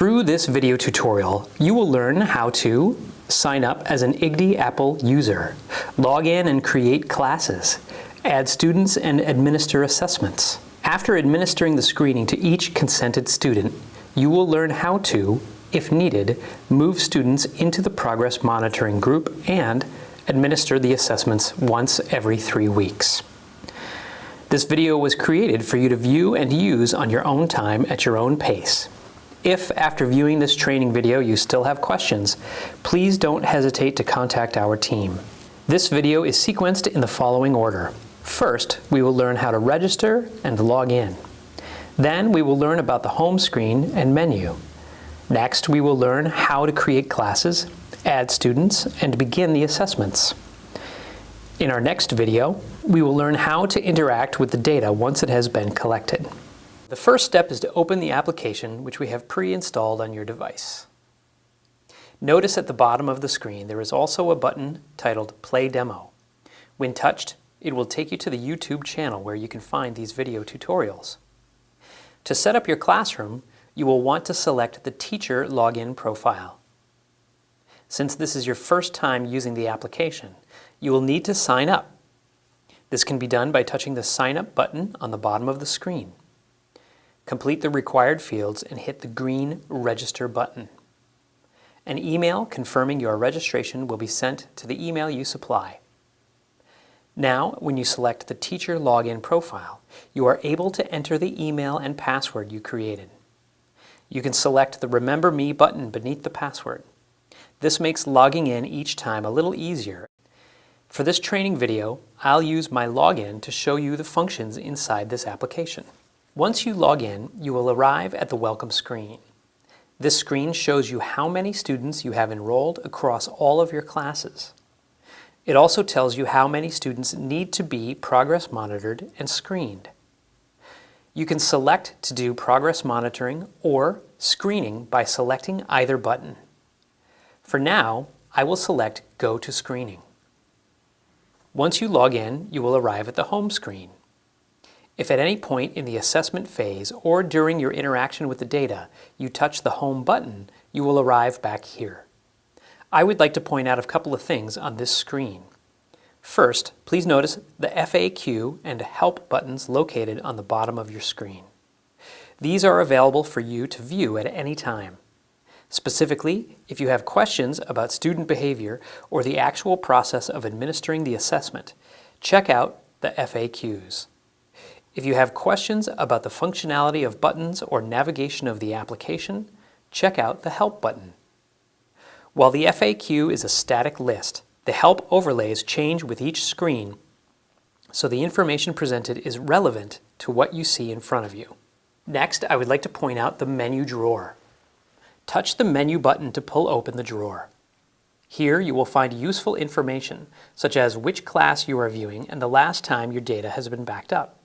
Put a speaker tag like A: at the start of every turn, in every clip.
A: Through this video tutorial, you will learn how to sign up as an IGDI-APEL user, log in and create classes, add students and administer assessments. After administering the screening to each consented student, you will learn how to, if needed, move students into the progress monitoring group and administer the assessments once every 3 weeks. This video was created for you to view and use on your own time at your own pace. If, after viewing this training video, you still have questions, please don't hesitate to contact our team. This video is sequenced in the following order. First, we will learn how to register and log in. Then we will learn about the home screen and menu. Next, we will learn how to create classes, add students, and begin the assessments. In our next video, we will learn how to interact with the data once it has been collected. The first step is to open the application which we have pre-installed on your device. Notice at the bottom of the screen there is also a button titled Play Demo. When touched, it will take you to the YouTube channel where you can find these video tutorials. To set up your classroom, you will want to select the Teacher Login profile. Since this is your first time using the application, you will need to sign up. This can be done by touching the Sign Up button on the bottom of the screen. Complete the required fields and hit the green Register button. An email confirming your registration will be sent to the email you supply. Now, when you select the Teacher Login profile, you are able to enter the email and password you created. You can select the Remember Me button beneath the password. This makes logging in each time a little easier. For this training video, I'll use my login to show you the functions inside this application. Once you log in, you will arrive at the Welcome screen. This screen shows you how many students you have enrolled across all of your classes. It also tells you how many students need to be progress monitored and screened. You can select to do progress monitoring or screening by selecting either button. For now, I will select Go to Screening. Once you log in, you will arrive at the home screen. If at any point in the assessment phase or during your interaction with the data you touch the Home button, you will arrive back here. I would like to point out a couple of things on this screen. First, please notice the FAQ and Help buttons located on the bottom of your screen. These are available for you to view at any time. Specifically, if you have questions about student behavior or the actual process of administering the assessment, check out the FAQs. If you have questions about the functionality of buttons or navigation of the application, check out the Help button. While the FAQ is a static list, the Help overlays change with each screen, so the information presented is relevant to what you see in front of you. Next, I would like to point out the menu drawer. Touch the Menu button to pull open the drawer. Here you will find useful information, such as which class you are viewing and the last time your data has been backed up,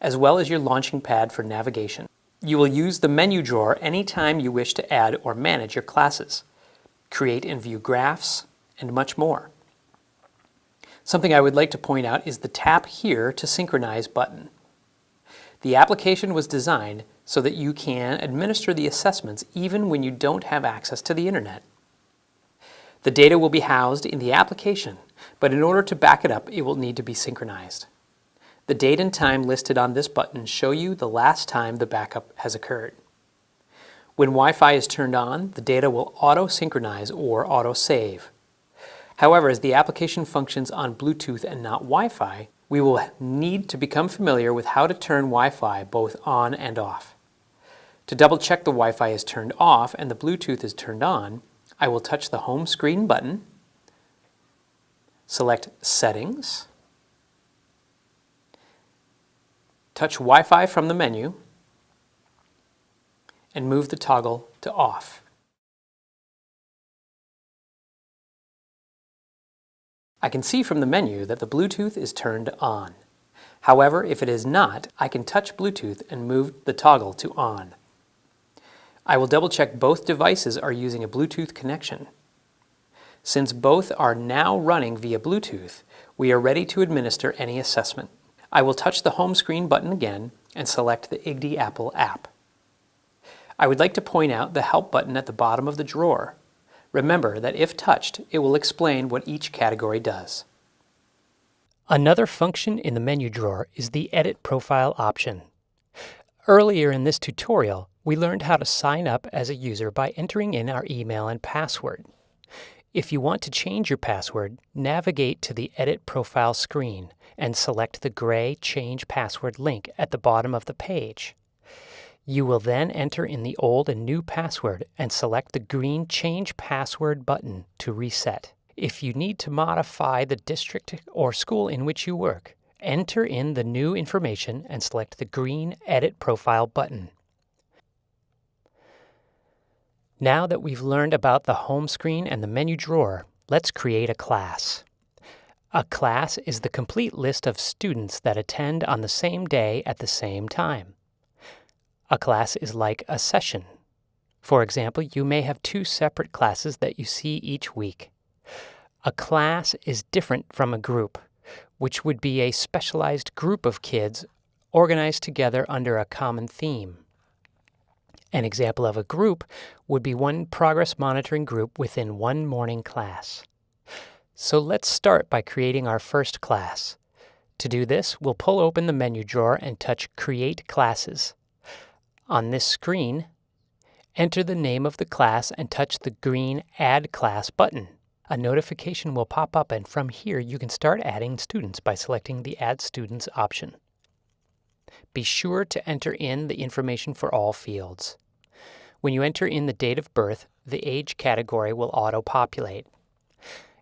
A: as well as your launching pad for navigation. You will use the menu drawer anytime you wish to add or manage your classes, create and view graphs, and much more. Something I would like to point out is the Tap Here to Synchronize button. The application was designed so that you can administer the assessments even when you don't have access to the internet. The data will be housed in the application, but in order to back it up, it will need to be synchronized. The date and time listed on this button show you the last time the backup has occurred. When Wi-Fi is turned on, the data will auto-synchronize or auto-save. However, as the application functions on Bluetooth and not Wi-Fi, we will need to become familiar with how to turn Wi-Fi both on and off. To double-check the Wi-Fi is turned off and the Bluetooth is turned on, I will touch the Home Screen button, select Settings, touch Wi-Fi from the menu, and move the toggle to off. I can see from the menu that the Bluetooth is turned on. However, if it is not, I can touch Bluetooth and move the toggle to on. I will double check both devices are using a Bluetooth connection. Since both are now running via Bluetooth, we are ready to administer any assessment. I will touch the home screen button again and select the IGDI-APEL app. I would like to point out the Help button at the bottom of the drawer. Remember that if touched, it will explain what each category does. Another function in the menu drawer is the Edit Profile option. Earlier in this tutorial, we learned how to sign up as a user by entering in our email and password. If you want to change your password, navigate to the Edit Profile screen and select the gray Change Password link at the bottom of the page. You will then enter in the old and new password and select the green Change Password button to reset. If you need to modify the district or school in which you work, enter in the new information and select the green Edit Profile button. Now that we've learned about the home screen and the menu drawer, let's create a class. A class is the complete list of students that attend on the same day at the same time. A class is like a session. For example, you may have 2 separate classes that you see each week. A class is different from a group, which would be a specialized group of kids organized together under a common theme. An example of a group would be one progress monitoring group within one morning class. So let's start by creating our first class. To do this, we'll pull open the menu drawer and touch Create Classes. On this screen, enter the name of the class and touch the green Add Class button. A notification will pop up, and from here you can start adding students by selecting the Add Students option. Be sure to enter in the information for all fields. When you enter in the date of birth, the age category will auto-populate.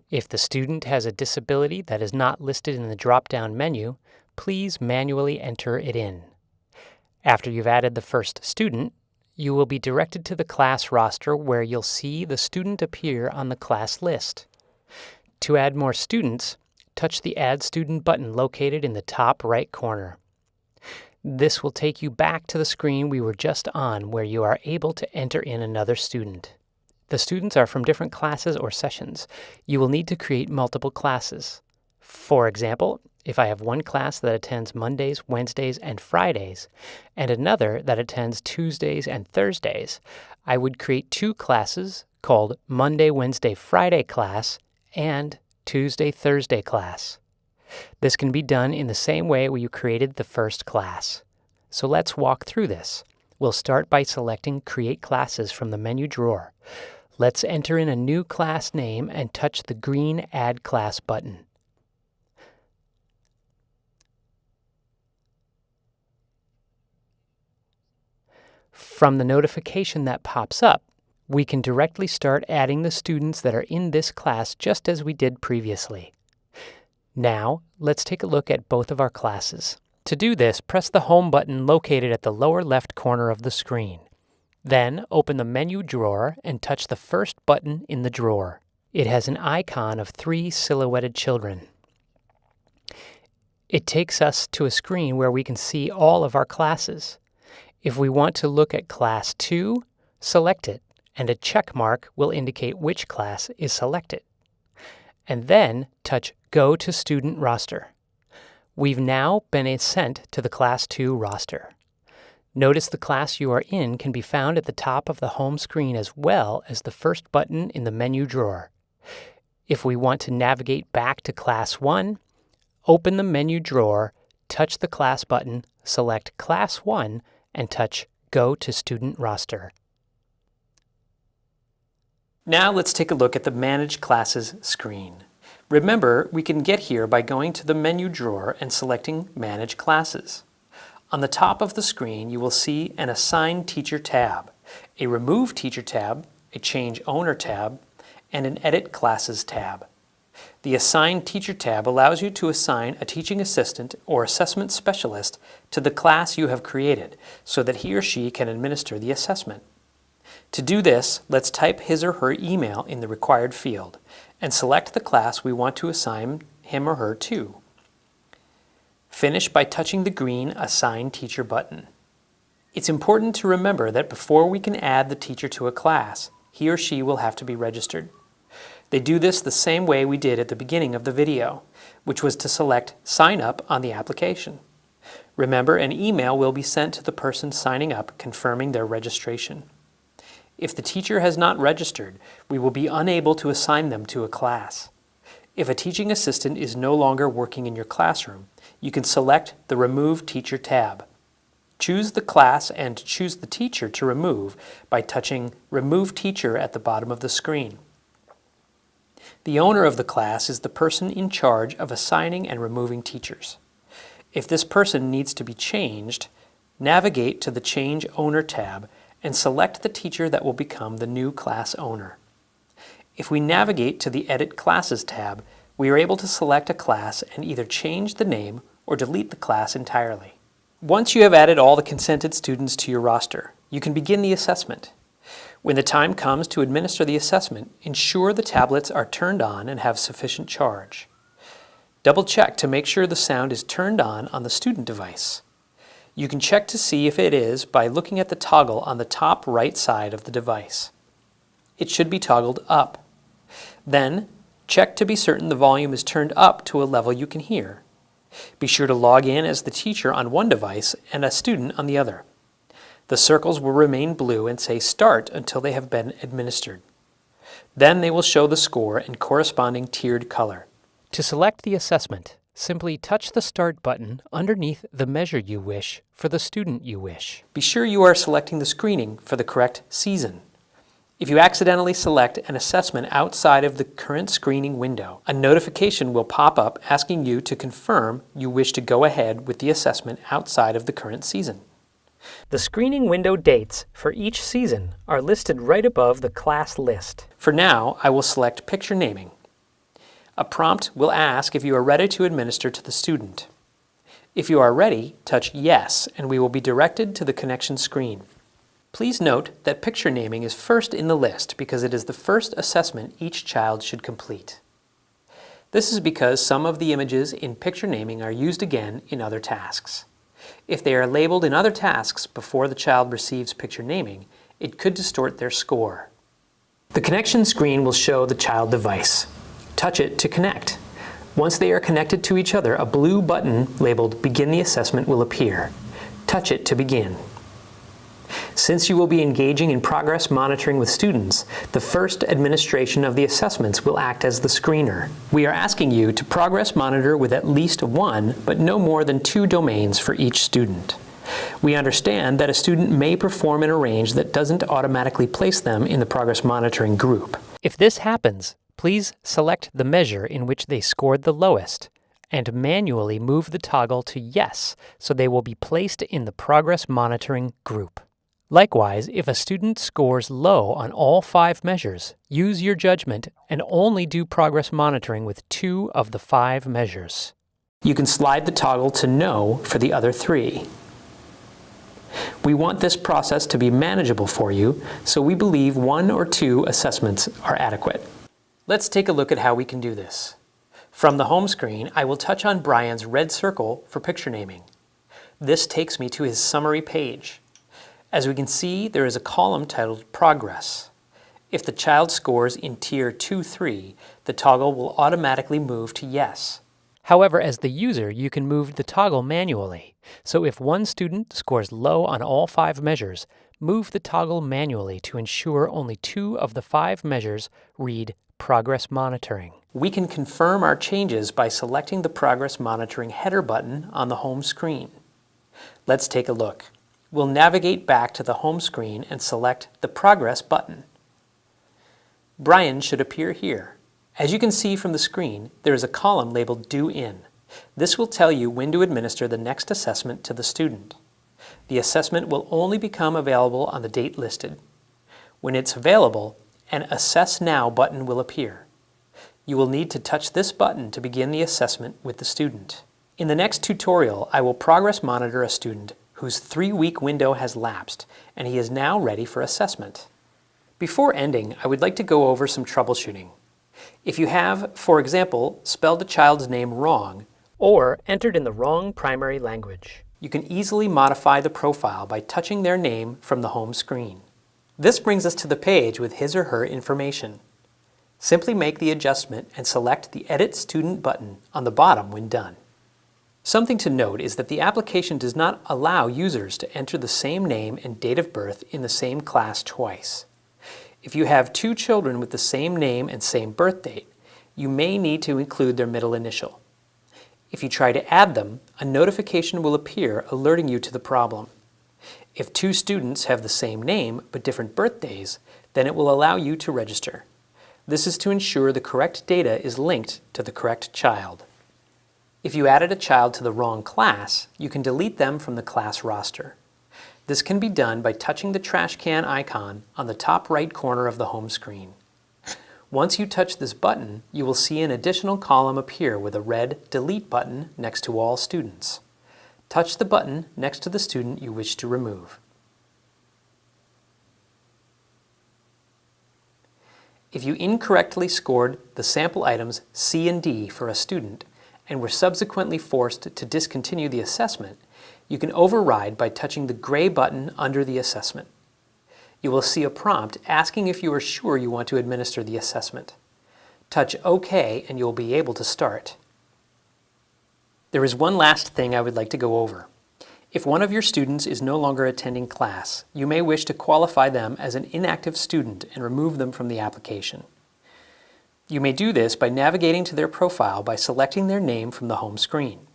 A: If the student has a disability that is not listed in the drop-down menu, please manually enter it in. After you've added the first student, you will be directed to the class roster where you'll see the student appear on the class list. To add more students, touch the Add Student button located in the top right corner. This will take you back to the screen we were just on where you are able to enter in another student. The students are from different classes or sessions. You will need to create multiple classes. For example, if I have one class that attends Mondays, Wednesdays, and Fridays, and another that attends Tuesdays and Thursdays, I would create 2 classes called Monday, Wednesday, Friday class and Tuesday, Thursday class. This can be done in the same way you created the first class. So let's walk through this. We'll start by selecting Create Classes from the menu drawer. Let's enter in a new class name and touch the green Add Class button. From the notification that pops up, we can directly start adding the students that are in this class just as we did previously. Now, let's take a look at both of our classes. To do this, press the Home button located at the lower left corner of the screen. Then, open the menu drawer and touch the first button in the drawer. It has an icon of 3 silhouetted children. It takes us to a screen where we can see all of our classes. If we want to look at Class 2, select it, and a check mark will indicate which class is selected. And then touch Go to Student Roster. We've now been sent to the Class 2 roster. Notice the class you are in can be found at the top of the home screen as well as the first button in the menu drawer. If we want to navigate back to Class 1, open the menu drawer, touch the class button, select Class 1, and touch Go to Student Roster. Now let's take a look at the Manage Classes screen. Remember, we can get here by going to the menu drawer and selecting Manage Classes. On the top of the screen, you will see an Assign Teacher tab, a Remove Teacher tab, a Change Owner tab, and an Edit Classes tab. The Assign Teacher tab allows you to assign a teaching assistant or assessment specialist to the class you have created so that he or she can administer the assessment. To do this, let's type his or her email in the required field and select the class we want to assign him or her to. Finish by touching the green Assign Teacher button. It's important to remember that before we can add the teacher to a class, he or she will have to be registered. They do this the same way we did at the beginning of the video, which was to select Sign Up on the application. Remember, an email will be sent to the person signing up confirming their registration. If the teacher has not registered, we will be unable to assign them to a class. If a teaching assistant is no longer working in your classroom, you can select the Remove Teacher tab. Choose the class and choose the teacher to remove by touching Remove Teacher at the bottom of the screen. The owner of the class is the person in charge of assigning and removing teachers. If this person needs to be changed, navigate to the Change Owner tab and select the teacher that will become the new class owner. If we navigate to the Edit Classes tab, we are able to select a class and either change the name or delete the class entirely. Once you have added all the consented students to your roster, you can begin the assessment. When the time comes to administer the assessment, ensure the tablets are turned on and have sufficient charge. Double check to make sure the sound is turned on the student device. You can check to see if it is by looking at the toggle on the top right side of the device. It should be toggled up. Then, check to be certain the volume is turned up to a level you can hear. Be sure to log in as the teacher on one device and a student on the other. The circles will remain blue and say Start until they have been administered. Then they will show the score and corresponding tiered color. To select the assessment, simply touch the Start button underneath the measure you wish for the student you wish. Be sure you are selecting the screening for the correct season. If you accidentally select an assessment outside of the current screening window, a notification will pop up asking you to confirm you wish to go ahead with the assessment outside of the current season. The screening window dates for each season are listed right above the class list. For now, I will select Picture Naming. A prompt will ask if you are ready to administer to the student. If you are ready, touch Yes, and we will be directed to the connection screen. Please note that picture naming is first in the list because it is the first assessment each child should complete. This is because some of the images in picture naming are used again in other tasks. If they are labeled in other tasks before the child receives picture naming, it could distort their score. The connection screen will show the child device. Touch it to connect. Once they are connected to each other, a blue button labeled Begin the Assessment will appear. Touch it to begin. Since you will be engaging in progress monitoring with students, the first administration of the assessments will act as the screener. We are asking you to progress monitor with at least one, but no more than 2 domains for each student. We understand that a student may perform in a range that doesn't automatically place them in the progress monitoring group. If this happens, please select the measure in which they scored the lowest and manually move the toggle to Yes so they will be placed in the progress monitoring group. Likewise, if a student scores low on all 5 measures, use your judgment and only do progress monitoring with 2 of the 5 measures. You can slide the toggle to No for the other 3. We want this process to be manageable for you, so we believe 1 or 2 assessments are adequate. Let's take a look at how we can do this. From the home screen, I will touch on Brian's red circle for picture naming. This takes me to his summary page. As we can see, there is a column titled Progress. If the child scores in Tier 2-3, the toggle will automatically move to Yes. However, as the user, you can move the toggle manually. So if one student scores low on all 5 measures, move the toggle manually to ensure only 2 of the 5 measures read Progress Monitoring. We can confirm our changes by selecting the Progress Monitoring header button on the home screen. Let's take a look. We'll navigate back to the home screen and select the Progress button. Brian should appear here. As you can see from the screen, there is a column labeled Due In. This will tell you when to administer the next assessment to the student. The assessment will only become available on the date listed. When it's available, an Assess Now button will appear. You will need to touch this button to begin the assessment with the student. In the next tutorial, I will progress monitor a student whose 3-week window has lapsed, and he is now ready for assessment. Before ending, I would like to go over some troubleshooting. If you have, for example, spelled a child's name wrong, or entered in the wrong primary language, you can easily modify the profile by touching their name from the home screen. This brings us to the page with his or her information. Simply make the adjustment and select the Edit Student button on the bottom when done. Something to note is that the application does not allow users to enter the same name and date of birth in the same class twice. If you have two children with the same name and same birth date, you may need to include their middle initial. If you try to add them, a notification will appear alerting you to the problem. If two students have the same name but different birthdays, then it will allow you to register. This is to ensure the correct data is linked to the correct child. If you added a child to the wrong class, you can delete them from the class roster. This can be done by touching the trash can icon on the top right corner of the home screen. Once you touch this button, you will see an additional column appear with a red Delete button next to all students. Touch the button next to the student you wish to remove. If you incorrectly scored the sample items C and D for a student and were subsequently forced to discontinue the assessment, you can override by touching the gray button under the assessment. You will see a prompt asking if you are sure you want to administer the assessment. Touch OK and you will be able to start. There is one last thing I would like to go over. If one of your students is no longer attending class, you may wish to qualify them as an inactive student and remove them from the application. You may do this by navigating to their profile by selecting their name from the home screen.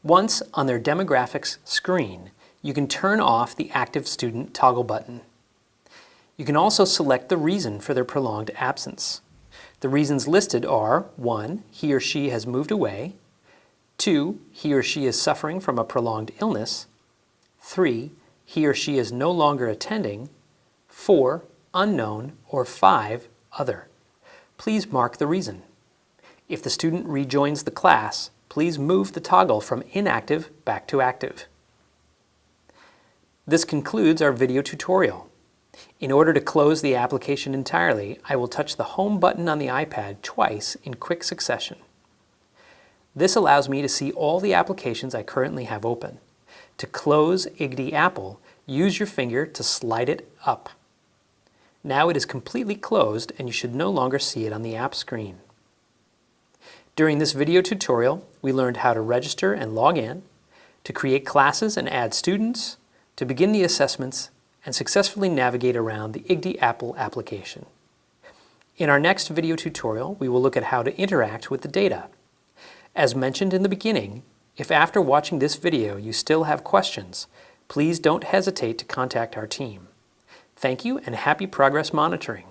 A: Once on their demographics screen, you can turn off the active student toggle button. You can also select the reason for their prolonged absence. The reasons listed are 1. He or she has moved away. 2. He or she is suffering from a prolonged illness. 3. He or she is no longer attending. 4. Unknown. Or 5. Other. Please mark the reason. If the student rejoins the class, please move the toggle from inactive back to active. This concludes our video tutorial. In order to close the application entirely, I will touch the Home button on the iPad twice in quick succession. This allows me to see all the applications I currently have open. To close IGDI-APEL, use your finger to slide it up. Now it is completely closed and you should no longer see it on the app screen. During this video tutorial, we learned how to register and log in, to create classes and add students, to begin the assessments, and successfully navigate around the IGDI-APEL application. In our next video tutorial, we will look at how to interact with the data. As mentioned in the beginning, if after watching this video you still have questions, please don't hesitate to contact our team. Thank you and happy progress monitoring.